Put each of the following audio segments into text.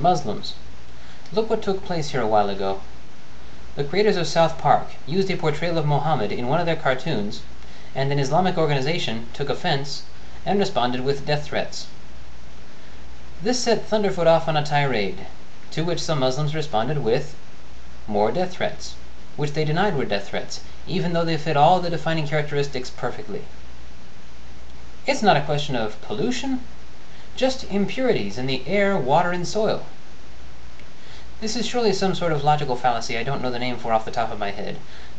Muslims. Look what took place here a while ago. The creators of South Park used a portrayal of Muhammad in one of their cartoons, and an Islamic organization took offense and responded with death threats. This set Thunderfoot off on a tirade, to which some Muslims responded with more death threats, which they denied were death threats, even though they fit all the defining characteristics perfectly. It's not a question of pollution, just impurities in the air, water, and soil. This is surely some sort of logical fallacy I don't know the name for off the top of my head.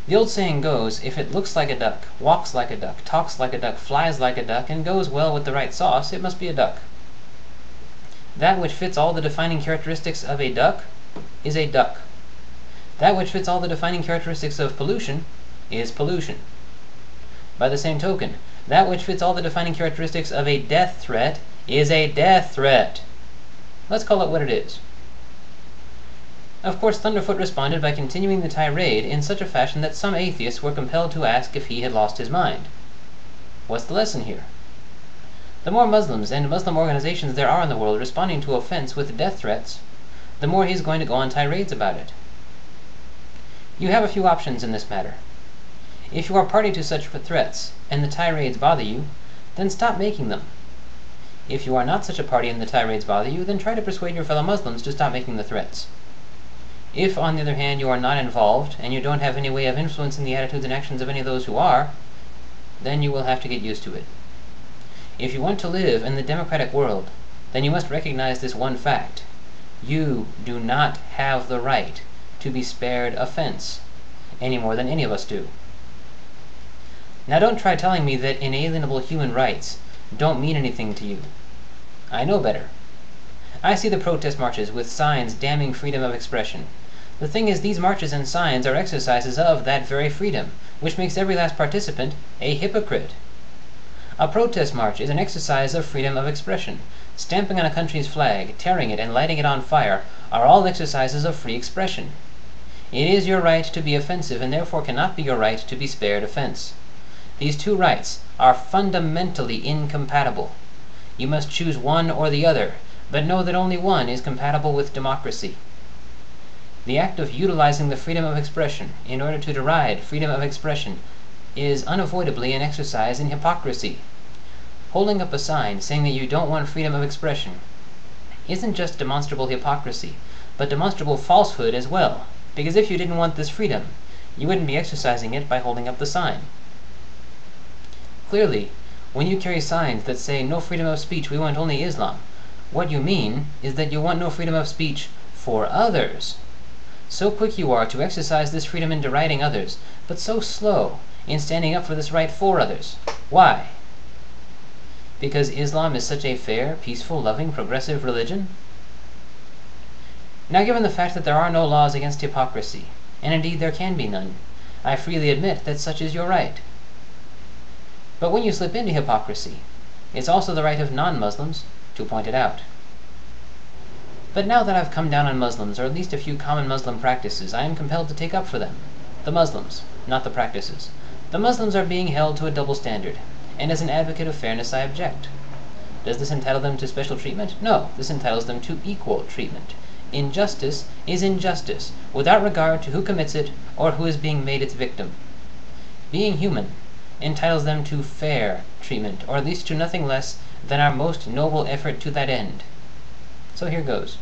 The old saying goes, if it looks like a duck, walks like a duck, talks like a duck, flies like a duck, and goes well with the right sauce, it must be a duck. That which fits all the defining characteristics of a duck is a duck. That which fits all the defining characteristics of pollution is pollution. By the same token, that which fits all the defining characteristics of a death threat is a death threat. Let's call it what it is. Of course, Thunderfoot responded by continuing the tirade in such a fashion that some atheists were compelled to ask if he had lost his mind. What's the lesson here? The more Muslims and Muslim organizations there are in the world responding to offense with death threats, the more he's going to go on tirades about it. You have a few options in this matter. If you are party to such threats, and the tirades bother you, then stop making them. If you are not such a party and the tirades bother you, then try to persuade your fellow Muslims to stop making the threats. If, on the other hand, you are not involved, and you don't have any way of influencing the attitudes and actions of any of those who are, then you will have to get used to it. If you want to live in the democratic world, then you must recognize this one fact. You do not have the right to be spared offense, any more than any of us do. Now don't try telling me that inalienable human rights don't mean anything to you. I know better. I see the protest marches with signs damning freedom of expression. The thing is, these marches and signs are exercises of that very freedom, which makes every last participant a hypocrite. A protest march is an exercise of freedom of expression. Stamping on a country's flag, tearing it, and lighting it on fire are all exercises of free expression. It is your right to be offensive, and therefore cannot be your right to be spared offense. These two rights are fundamentally incompatible. You must choose one or the other, but know that only one is compatible with democracy. The act of utilizing the freedom of expression in order to deride freedom of expression is unavoidably an exercise in hypocrisy. Holding up a sign saying that you don't want freedom of expression isn't just demonstrable hypocrisy, but demonstrable falsehood as well, because if you didn't want this freedom, you wouldn't be exercising it by holding up the sign. Clearly, when you carry signs that say no freedom of speech, we want only Islam, what you mean is that you want no freedom of speech for others. So quick you are to exercise this freedom in deriding others, but so slow in standing up for this right for others. Why? Because Islam is such a fair, peaceful, loving, progressive religion? Now, given the fact that there are no laws against hypocrisy, and indeed there can be none, I freely admit that such is your right. But when you slip into hypocrisy, it's also the right of non-Muslims to point it out. But now that I've come down on Muslims, or at least a few common Muslim practices, I am compelled to take up for them. The Muslims, not the practices. The Muslims are being held to a double standard, and as an advocate of fairness I object. Does this entitle them to special treatment? No, this entitles them to equal treatment. Injustice is injustice, without regard to who commits it or who is being made its victim. Being human entitles them to fair treatment, or at least to nothing less than our most noble effort to that end. So here goes.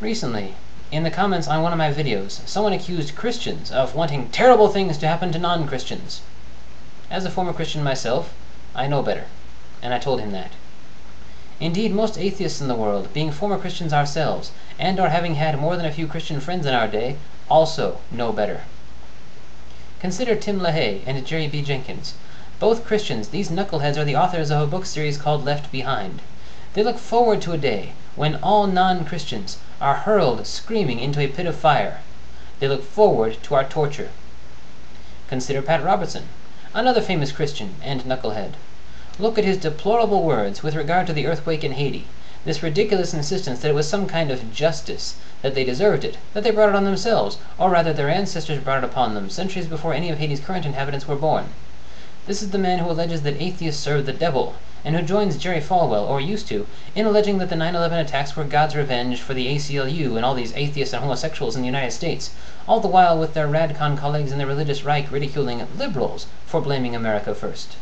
Recently, in the comments on one of my videos, someone accused Christians of wanting terrible things to happen to non-Christians. As a former Christian myself, I know better, and I told him that. Indeed, most atheists in the world, being former Christians ourselves, and or having had more than a few Christian friends in our day, also know better. Consider Tim LaHaye and Jerry B. Jenkins. Both Christians, these knuckleheads are the authors of a book series called Left Behind. They look forward to a day when all non-Christians are hurled screaming into a pit of fire. They look forward to our torture. Consider Pat Robertson, another famous Christian and knucklehead. Look at his deplorable words with regard to the earthquake in Haiti, this ridiculous insistence that it was some kind of justice, that they deserved it, that they brought it on themselves, or rather their ancestors brought it upon them, centuries before any of Haiti's current inhabitants were born. This is the man who alleges that atheists serve the devil, and who joins Jerry Falwell, or used to, in alleging that the 9/11 attacks were God's revenge for the ACLU and all these atheists and homosexuals in the United States, all the while with their radcon colleagues in the religious right ridiculing liberals for blaming America first.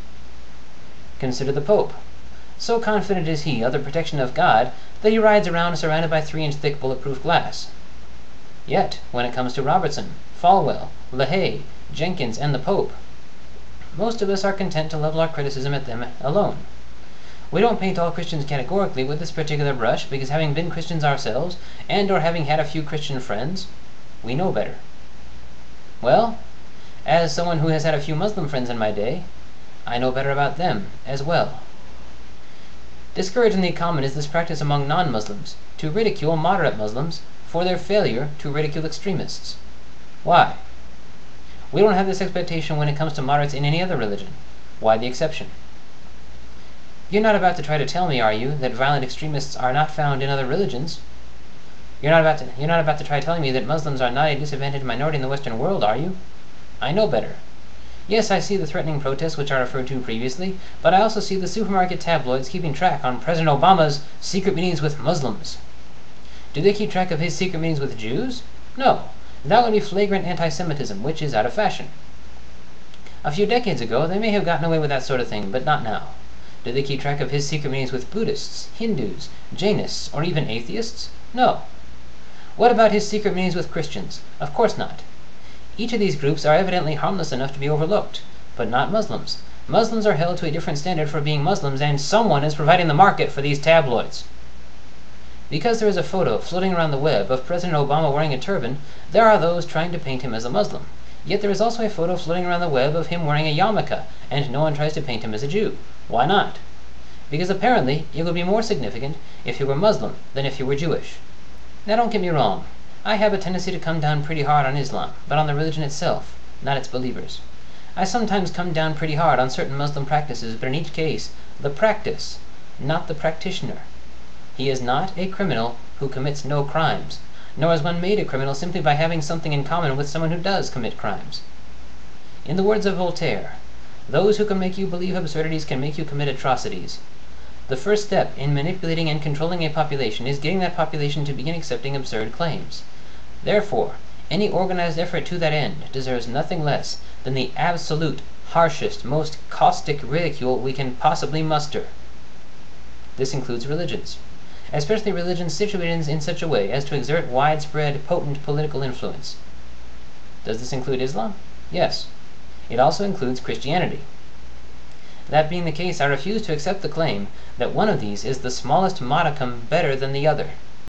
Consider the Pope. So confident is he of the protection of God that he rides around surrounded by 3-inch thick bulletproof glass. Yet, when it comes to Robertson, Falwell, LaHaye, Jenkins, and the Pope, most of us are content to level our criticism at them alone. We don't paint all Christians categorically with this particular brush because, having been Christians ourselves, and or having had a few Christian friends, we know better. Well, as someone who has had a few Muslim friends in my day, I know better about them as well. Discouragingly common is this practice among non-Muslims, to ridicule moderate Muslims for their failure to ridicule extremists. Why? We don't have this expectation when it comes to moderates in any other religion. Why the exception? You're not about to try to tell me, are you, that violent extremists are not found in other religions? You're not about to try telling me that Muslims are not a disadvantaged minority in the Western world, are you? I know better. Yes, I see the threatening protests which I referred to previously, but I also see the supermarket tabloids keeping track on President Obama's secret meetings with Muslims. Do they keep track of his secret meetings with Jews? No. That would be flagrant anti-Semitism, which is out of fashion. A few decades ago, they may have gotten away with that sort of thing, but not now. Do they keep track of his secret meetings with Buddhists, Hindus, Jainists, or even atheists? No. What about his secret meetings with Christians? Of course not. Each of these groups are evidently harmless enough to be overlooked, but not Muslims. Muslims are held to a different standard for being Muslims, and someone is providing the market for these tabloids. Because there is a photo floating around the web of President Obama wearing a turban, there are those trying to paint him as a Muslim. Yet there is also a photo floating around the web of him wearing a yarmulke, and no one tries to paint him as a Jew. Why not? Because apparently it would be more significant if he were Muslim than if he were Jewish. Now don't get me wrong. I have a tendency to come down pretty hard on Islam, but on the religion itself, not its believers. I sometimes come down pretty hard on certain Muslim practices, but in each case, the practice, not the practitioner. He is not a criminal who commits no crimes, nor is one made a criminal simply by having something in common with someone who does commit crimes. In the words of Voltaire, those who can make you believe absurdities can make you commit atrocities. The first step in manipulating and controlling a population is getting that population to begin accepting absurd claims. Therefore, any organized effort to that end deserves nothing less than the absolute, harshest, most caustic ridicule we can possibly muster. This includes religions, especially religions situated in such a way as to exert widespread, potent political influence. Does this include Islam? Yes. It also includes Christianity. That being the case, I refuse to accept the claim that one of these is the smallest modicum better than the other.